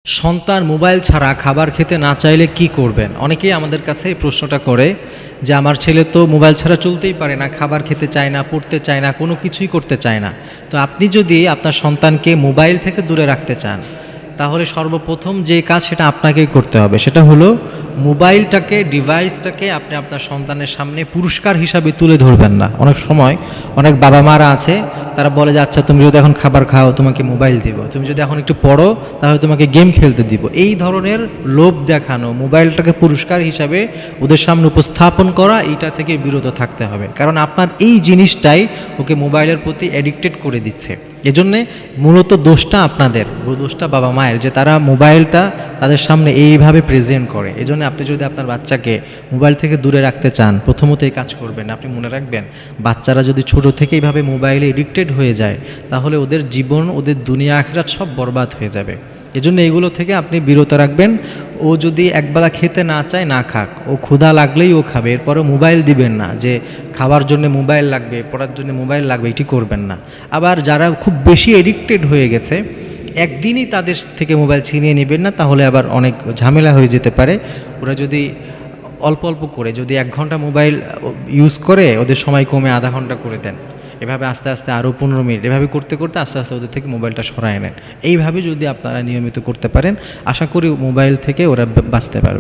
সন্তান মোবাইল ছাড়া খাবার খেতে না চাইলে কি করবেন? অনেকেই আমাদের কাছে এই প্রশ্নটা করে যে আমার ছেলে তো মোবাইল ছাড়া চলতেই পারে না, খাবার খেতে চায় না, পড়তে চায় না, কোনো কিছুই করতে চায় না। তো আপনি যদি আপনার সন্তানকে মোবাইল থেকে দূরে রাখতে চান, তাহলে সর্বপ্রথম যে কাজ সেটা আপনাকেই করতে হবে। সেটা হলো মোবাইলটাকে, ডিভাইসটাকে আপনি আপনার সন্তানের সামনে পুরস্কার হিসাবে তুলে ধরবেন না। অনেক সময় অনেক বাবা মারা আছে, তারা বলে যে আচ্ছা তুমি যদি এখন খাবার খাও তোমাকে মোবাইল দিব, তুমি যদি এখন একটু পড়ো তাহলে তোমাকে গেম খেলতে দিব। এই ধরনের লোভ দেখানো, মোবাইলটাকে পুরস্কার হিসাবে ওদের সামনে উপস্থাপন করা, এইটা থেকে বিরত থাকতে হবে। কারণ আপনার এই জিনিসটাই ওকে মোবাইলের প্রতি অ্যাডিক্টেড করে দিচ্ছে। এজন্যে মূলত দোষটা আপনাদের, দোষটা বাবা মায়ের, যে তারা মোবাইলটা তাদের সামনে এইভাবে প্রেজেন্ট করে। এজন্য আপনি যদি আপনার বাচ্চাকে মোবাইল থেকে দূরে রাখতে চান, প্রথমত এই কাজ করবেন। আপনি মনে রাখবেন, বাচ্চারা যদি ছোট থেকে এইভাবে মোবাইলে এডিক্টেড হয়ে যায়, তাহলে ওদের জীবন, ওদের দুনিয়া আখিরাত সব বরবাদ হয়ে যাবে। এজন্য এগুলো থেকে আপনি বিরত রাখবেন। ও যদি একবেলা খেতে না চায়, না খাক, ও ক্ষুধা লাগলেই ও খাবে। এরপরে মোবাইল দিবেন না, যে খাবার জন্য মোবাইল লাগবে, পড়ার জন্য মোবাইল লাগবে, এটি করবেন না। আবার যারা খুব বেশি এডিক্টেড হয়ে গেছে, একদিনই তাদের থেকে মোবাইল ছিনিয়ে নেবেন না, তাহলে আবার অনেক ঝামেলা হয়ে যেতে পারে। ওরা যদি অল্প অল্প করে, যদি 1 ঘন্টা মোবাইল ইউজ করে, ওদের সময় কমে আধা ঘন্টা করে দেন। এভাবে আস্তে আস্তে আরও 15 মিনিট, এভাবে করতে করতে আস্তে আস্তে ওদের থেকে মোবাইলটা সরায় নেন। এইভাবে যদি আপনারা নিয়মিত করতে পারেন, আশা করি মোবাইল থেকে ওরা বাঁচতে পারবে।